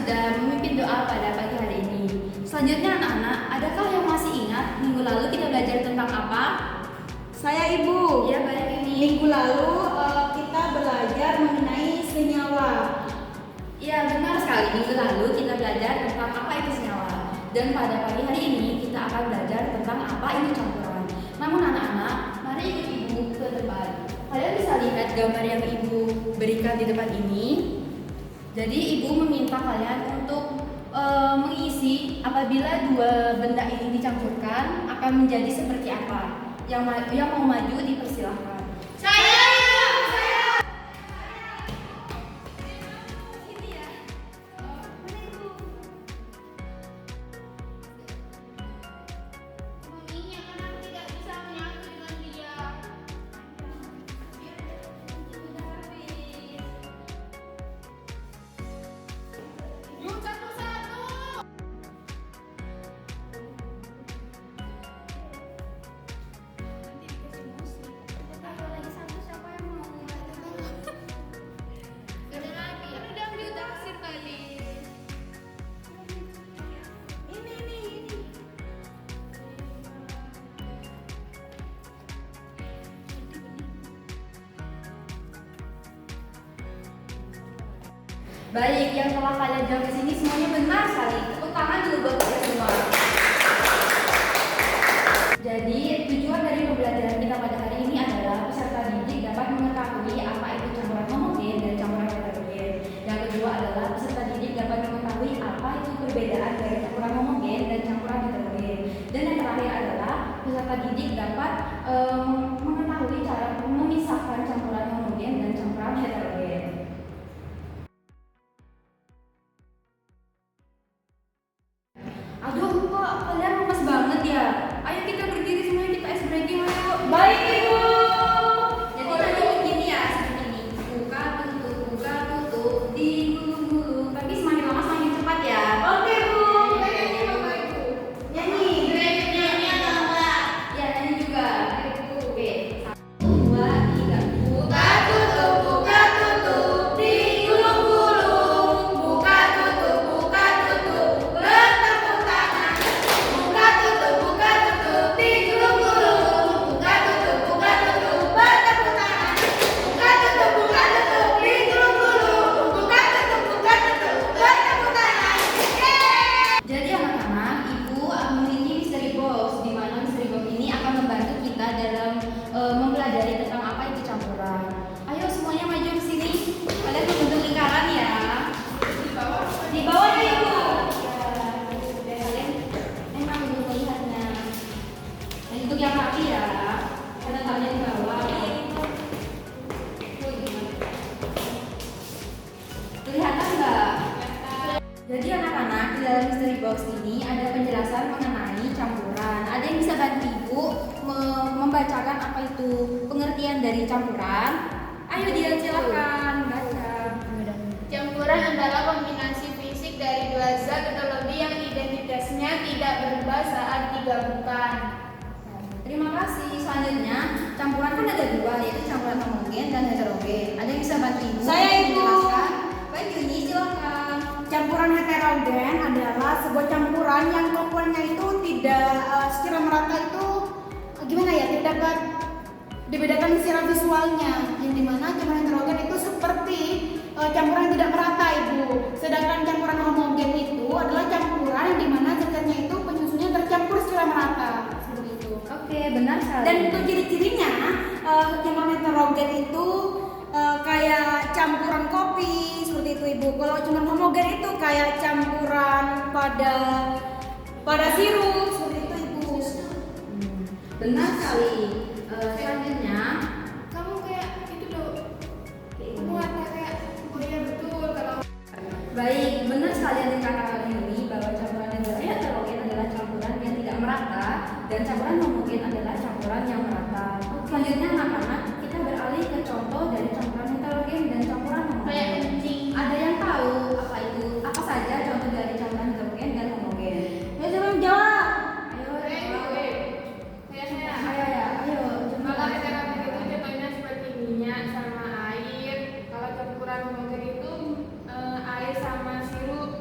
sudah memimpin doa pada pagi hari ini. Selanjutnya anak-anak, adakah yang masih ingat minggu lalu kita belajar tentang apa? Saya Ibu. Ya, baik ini. Minggu lalu kita belajar mengenai senyawa. Ya, benar sekali. Minggu lalu kita belajar tentang apa itu senyawa. Dan pada pagi hari ini kita akan belajar tentang apa itu campuran. Namun anak-anak, mari ikut Ibu ke depan. Kalian bisa lihat gambar yang Ibu berikan di depan ini. Jadi Ibu meminta kalian untuk mengisi apabila dua benda ini dicampurkan akan menjadi seperti apa. Yang mau maju dipersilahkan. Saya. Ini ya. Mana Ibu? Maminya kan aku tidak bisa menyatu dengan dia. Udah habis. Yuk satu-satu. Nanti dikasih musik. Kalau lagi satu siapa yang mau? Gak ada lagi. Kan udah ambil taksir tadi. Ini. Baik, yang telah kalian jawab di sini semuanya benar sekali. Tepuk tangan dulu buat kalian semua. Jadi, tujuan dari pembelajaran kita pada hari ini adalah peserta didik dapat mengetahui apa itu campuran homogen dan campuran heterogen. Yang kedua adalah peserta didik dapat mengetahui apa itu perbedaan dari campuran homogen dan campuran heterogen. Dan yang terakhir adalah peserta didik dapat mengetahui cara memisahkan campuran homogen dan campuran heterogen. Aduh kok kalian lemes banget ya? Ayo kita berdiri semuanya, kita ice breaking ayo. Baik Ibu. Jadi tadi begini ya, seperti ini. Buka tutup, digulung-gulung. Tapi semakin lama semakin cepat ya. Oke Bu. Kayaknya Bapak Ibu. Nyanyi. Nyanyi atau enggak? Ya nyanyi juga. Ayo Bu. Oke. 1, 2, 3. Buka tutup, digulung-gulung. Buka tutup, bertepuk tangan. Buka tutup, digulung-gulung. Buka tutup, bertepuk tangan. Buka tutup, digulung-gulung. Buka tutup, bertepuk tangan. Yeay! Jadi anak-anak, Ibu memiliki mystery box di mana mystery box ini akan membantu kita dalam mempelajari tentang apa itu campuran. Ayo semuanya maju ke sini. Kalian membentuk lingkaran ya. Di bawah ya Ibu. Ya, kalian emang belum melihatnya. Nah, untuk yang rapi ya. Karena kalian di bawah. Kelihatan nggak? Jadi anak-anak, di dalam mystery box ini ada penjelasan mengenai campuran. Ada yang bisa bantu Ibu membacakan apa itu pengertian dari campuran? Ayo dia silakan baca. Campuran adalah kombinasi fisik dari dua zat atau lebih yang identitasnya tidak berubah saat digabungkan. Terima kasih. Selanjutnya, campuran kan ada dua, yaitu campuran homogen dan heterogen. Ada yang bisa bantu Ibu? Saya, Ibu. menjelaskan? Baik, Yuni silakan. Campuran heterogen adalah sebuah campuran yang komponennya itu tidak secara merata itu gimana ya, tidak dapat dibedakan secara visualnya, yang dimana campuran heterogen itu seperti campuran yang tidak merata Ibu. Sedangkan campuran homogen itu adalah campuran yang dimana zat-zatnya itu penyusunnya tercampur secara merata seperti itu. Oke, benar sekali. Dan untuk ciri-cirinya campuran heterogen itu kayak campuran kopi seperti itu Ibu. Kalau campuran homogen itu kayak campuran pada sirup seperti itu Ibu. Benar sekali. Selanjutnya, Kamu kayak itu dong. Muatnya kayak iya betul kalau baik, benar sekali yang dikatakan ini bahwa campuran heterogen adalah campuran yang tidak merata dan campuran homogen adalah campuran yang merata. Selanjutnya anak-anak, kita beralih ke contoh dari campuran heterogen dan campuran kayak homogen. kencing. Ada yang tahu apa itu? Apa saja contoh dari campuran heterogen dan homogen? Ayo siapa yang jawab? Ayo, Saya. ayo ya, ayo. Kalau heterogen itu contohnya seperti minyak sama air. Kalau campuran homogen itu air sama sirup.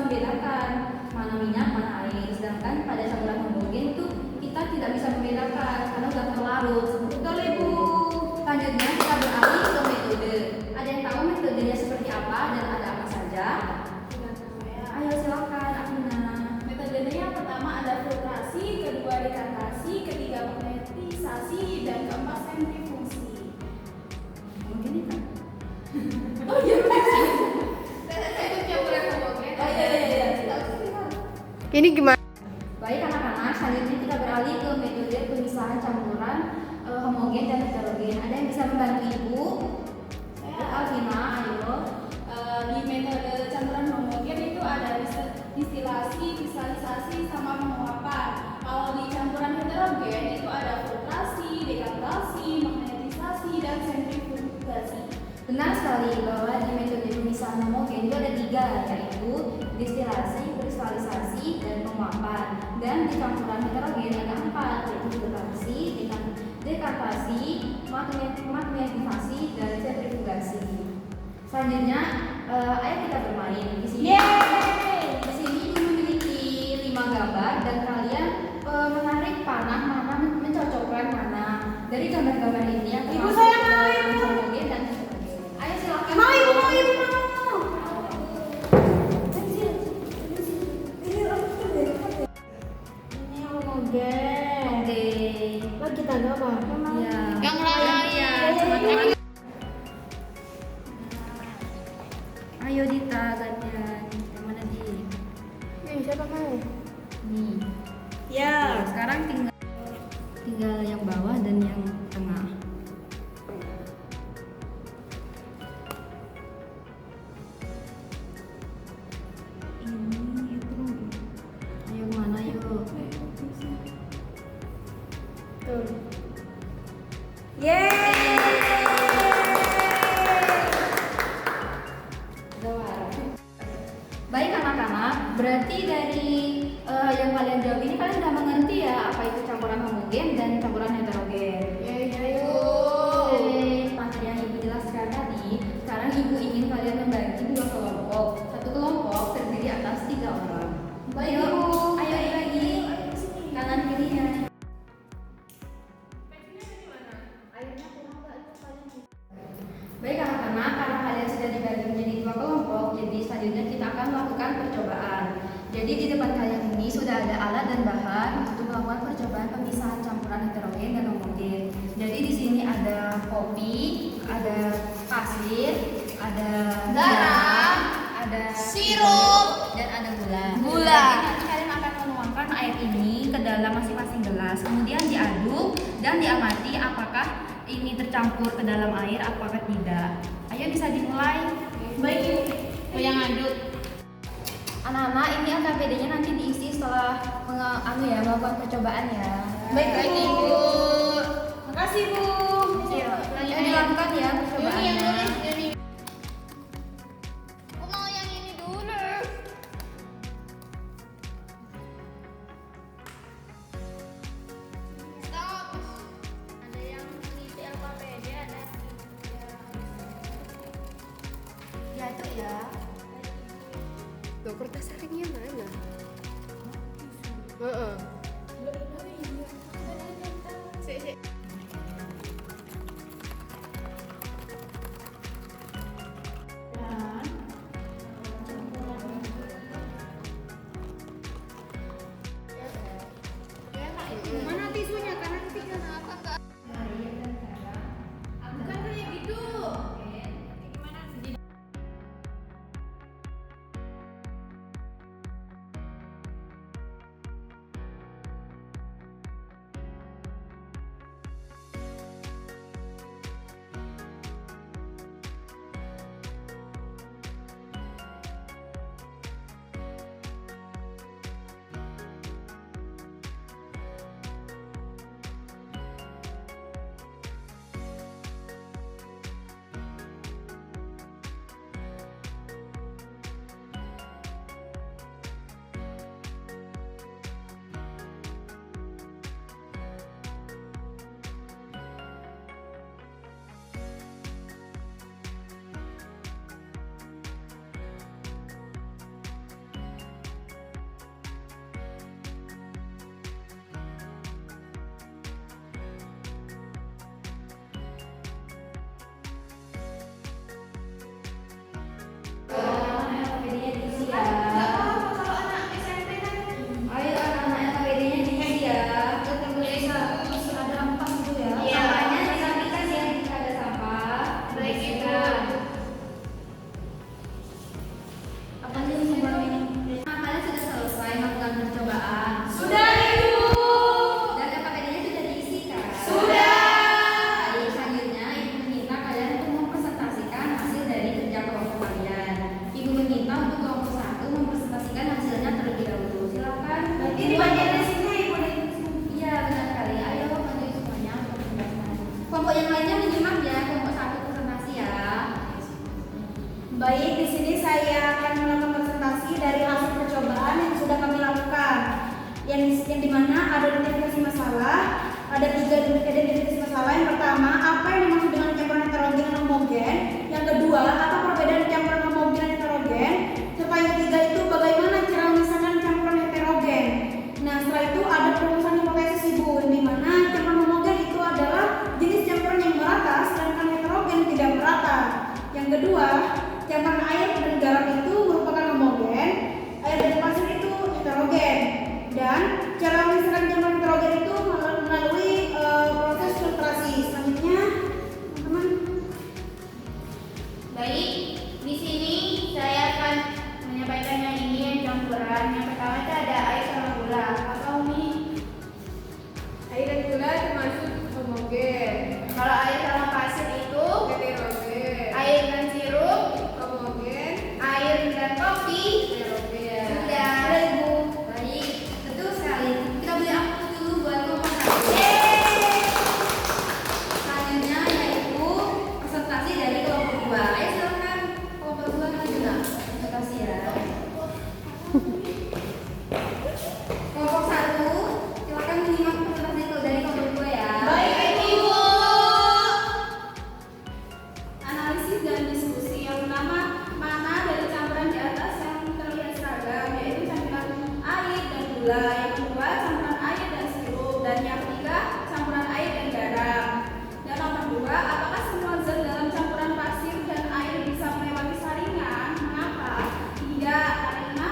membedakan mana minyak, mana air. Sedangkan pada campuran homogen itu kita tidak bisa membedakan karena sudah terlarut. Betul Ibu. Selanjutnya kita beralih ke metode. Ada yang tahu metodenya seperti apa dan ada apa saja? Ayo silakan Afina. Metodenya yang pertama ada filtrasi, kedua dekantasi, ketiga magnetisasi, dan keempat sentrifusi. Mungkin itu. Oh iya benar. Itu campuran homogen. Oh iya. Ini gimana? Baik anak-anak, selanjutnya kita beralih ke metode pemisahan campuran homogen dan heterogen. Ada yang bisa membantu Ibu? Alvina, ayo. Di metode campuran homogen itu ada distilasi, kristalisasi, sama penguapan. Kalau di campuran heterogen itu ada filtrasi, dekantasi, magnetisasi, dan sentrifugasi. Benar sekali bahwa di metode pemisahan homogen itu ada 3, yaitu distilasi, kristalisasi, dan penguapan. Dan di campuran heterogen ada 4, yaitu filtrasi, dekantasi, magnetisasi, dan sentrifugasi. Selanjutnya, ayo kita bermain di sini. Yeay! Di sini Ibu memiliki 5 gambar dan kalian menarik panah mana mencocokkan mana dari gambar-gambar ini yang Ibu, termasuk saya mau, dalam Ibu. homogen dan heterogen. Ayo silakan. Mau Ibu, mau. Ini homogen. Oke. Lah kita apa? Iya. Yang lain. Iya. Ayo Dita gantian. Yang mana Di? Nih, siapa mau? Nih. Ya. Sekarang tinggal yang bawah dan yang tengah. Ini itu. Ayo mana yuk? Tuh. Yeay! Baik anak-anak, berarti dari yang kalian jawab ini kalian sudah mengerti ya apa itu campuran homogen dan campuran heterogen. Materi yang Ibu jelaskan tadi, sekarang Ibu ingin kalian membagi 2 kelompok. Satu kelompok terdiri atas 3 orang. Baik, Ayo, Ibu. ayo dibagi kanan kirinya. Baik anak-anak, karena kalian sudah dibagi menjadi 2 kelompok, jadi selanjutnya kita akan melakukan percobaan. Jadi di depan kalian ini sudah ada alat dan bahan untuk melakukan percobaan pemisahan campuran heterogen dan homogen. Jadi di sini ada kopi, ada pasir, ada garam, ada sirup, dan ada gula. Gula. Jadi nanti kalian akan menuangkan air ini ke dalam masing-masing gelas, kemudian diaduk dan diamati apakah ini tercampur ke dalam air apakah tidak. Ayo bisa dimulai. Baik, yang aduk. Anak-anak, ini AKPD-nya nanti diisi setelah melakukan percobaan ya. Baik, Ibu. Makasih, Bu. Ayo dilakukan ya percobaannya. Aku mau yang ini dulu. Stop. Ada yang mengisi LKPD, ada Jatuh ya. Loh, kertas saringnya mana? Heeh. Sik. Mana tisunya? Karena ketika Bukan kayak gitu. sini saya akan melakukan presentasi dari hasil percobaan yang sudah kami lakukan. Yang dimana ada identifikasi masalah, ada 3 identifikasi masalah. Yang pertama, apa yang dimaksud dengan campuran heterogen dan homogen? Yang kedua, apa perbedaan campuran homogen dan heterogen? Serta yang ketiga itu bagaimana cara memisahkan campuran heterogen. Nah, setelah itu ada perumusan hipotesis Ibu, di mana campuran homogen itu adalah jenis campuran yang merata, sedangkan heterogen tidak merata. Yang kedua, campuran air dan garam itu merupakan homogen, air dan pasir itu heterogen. Dan cara memisahkan campuran heterogen itu melalui proses filtrasi. Selanjutnya, teman-teman. Baik, di sini saya akan menyampaikan yang ini yang campuran. Yang pertama itu ada air sama gula. Apa Umi? Air dan gula termasuk homogen. Kalau air sama pasir itu Heterogen. air dan sirup, Homogen. air dan kopi. Heterogen. Sudah. Sudah Ibu. Baik, betul sekali. Kita beli aplaus dulu buat kelompok 1. Selanjutnya yaitu presentasi dari kelompok 2. Ayo silakan kelompok 2 nanti juga presentasi ya. Kelompok 1, silakan menyimak presentasi dari kelompok 2 ya. Baik, Ibu. Analisis dan diskusi. Yang pertama, mana dari campuran di atas yang terlihat seragam, yaitu campuran air dan gula. Yang kedua, campuran air dan sirup. Dan yang ketiga, campuran air dan garam. Dan nomor 2, apakah semua zat dalam campuran pasir dan air bisa melewati saringan? Mengapa? Tidak, karena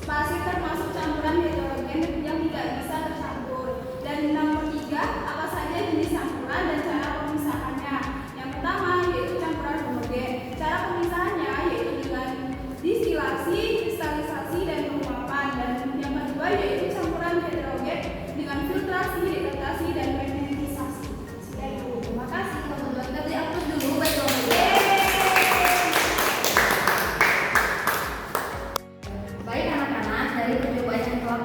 pasir termasuk campuran heterogen yang tidak bisa tercampur. Dan nomor 3, apa saja jenis campuran dan cara pemisahannya? Yang pertama yaitu campuran homogen. Cara pemisahannya yaitu dengan distilasi, kristalisasi, dan penguapan. Dan yang kedua yaitu campuran heterogen dengan filtrasi, dekantasi, dan fermentisasi. Sudah itu. Terima kasih kelompok 2. Kita beli aplaus dulu buat kelompok 2. Baik anak-anak, dari percobaan yang telah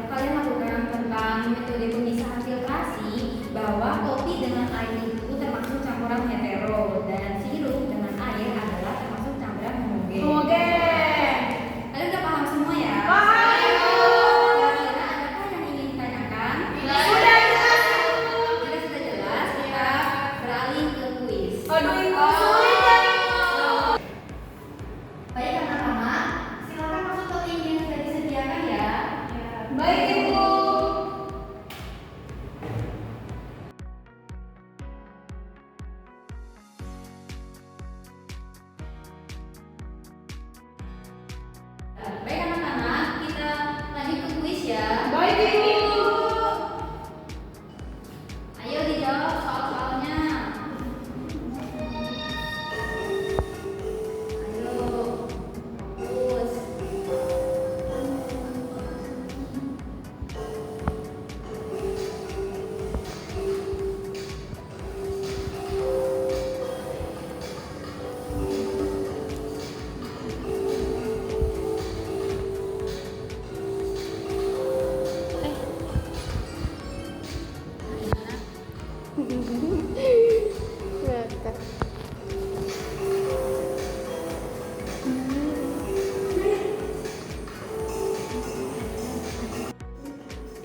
kalian lakukan tentang metode pemisahan filtrasi, bahwa kopi dengan air itu termasuk campuran hetero dan sirup dengan air adalah termasuk campuran homogen. Homogen. Kalian udah paham semua ya? Paham, Ibu. Kira-kira adakah yang ingin ditanyakan? Sudah jelas. Jika sudah jelas, kita beralih ke kuis. Aduh, Ibu, sulit ya, Ibu. Baik anak-anak, silakan masuk ke link yang sudah disediakan ya. Baik, Ibu. Baik anak-anak, kita lanjut ke kuis ya. Baik, Ibu. Ayo dijawab soal-soalnya. Ayo. Terus.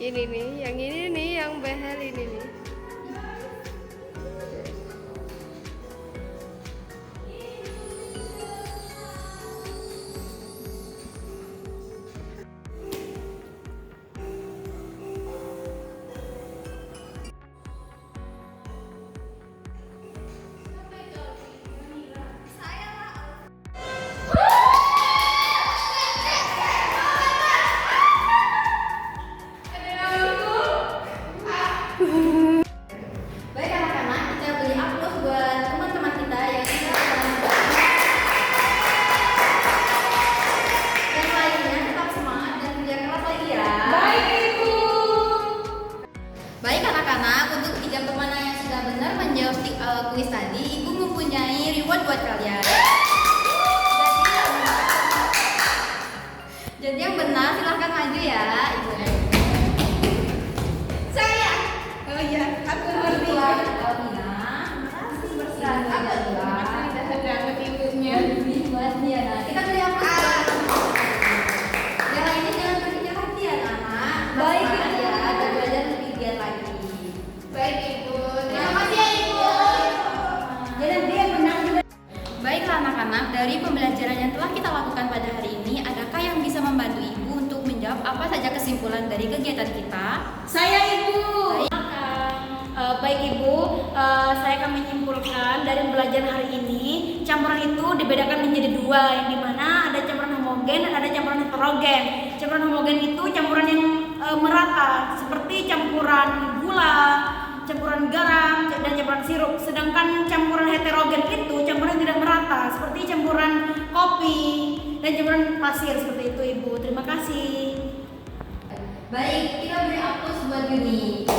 Ini nih, yang ini nih, yang behel ini nih. pembelajaran yang telah kita lakukan pada hari ini, adakah yang bisa membantu Ibu untuk menjawab apa saja kesimpulan dari kegiatan kita? Saya Ibu. Baik Ibu, saya akan menyimpulkan dari pembelajaran hari ini, campuran itu dibedakan menjadi dua, yang dimana ada campuran homogen dan ada campuran heterogen. Campuran homogen itu campuran yang merata, seperti campuran gula, campuran garam, dan campuran sirup. Sedangkan campuran heterogen itu campuran tidak merata, seperti campuran kopi dan campuran pasir, seperti itu Ibu. Terima kasih. Baik, kita beri aplaus buat Yuni.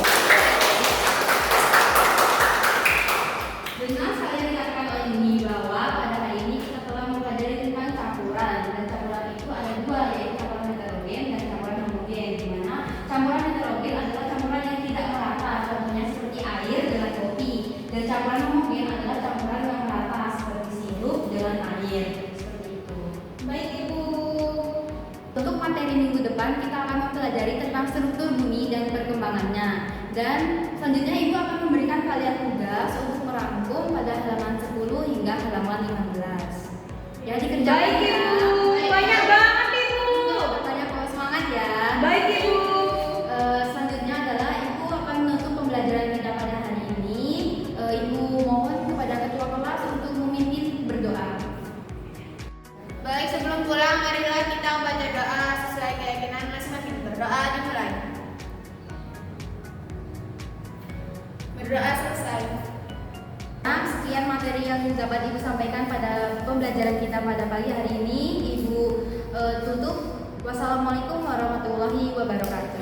Benar sekali yang dikatakan oleh Yuni bahwa pada hari ini kita telah mempelajari tentang campuran, dan campuran itu ada dua, yaitu campuran heterogen dan campuran homogen. Di mana campuran heterogen adalah campuran yang tidak merata, contohnya seperti air dengan kopi, dan campuran homogen adalah campuran yang merata seperti sirup dengan air. Seperti itu. Baik Ibu. Untuk materi minggu depan kita akan mempelajari tentang struktur bumi dan perkembangannya. Dan selanjutnya Ibu akan memberikan kalian tugas untuk merangkum pada halaman 10 hingga halaman 15. Ya, dikerjakan. Baik Ibu. Banyak banget Ibu. Bertanya kalau semangat ya. Baik Ibu. Selanjutnya adalah Ibu akan menutup pembelajaran kita pada hari ini. Ibu mohon kepada ketua kelas untuk memimpin berdoa. Baik, sebelum pulang, marilah kita membaca doa sesuai keyakinan masing-masing. Berdoa dimulai. Berdoa selesai. Nah, sekian materi yang dapat Ibu sampaikan pada pembelajaran kita pada pagi hari ini. Ibu tutup. Wassalamualaikum warahmatullahi wabarakatuh.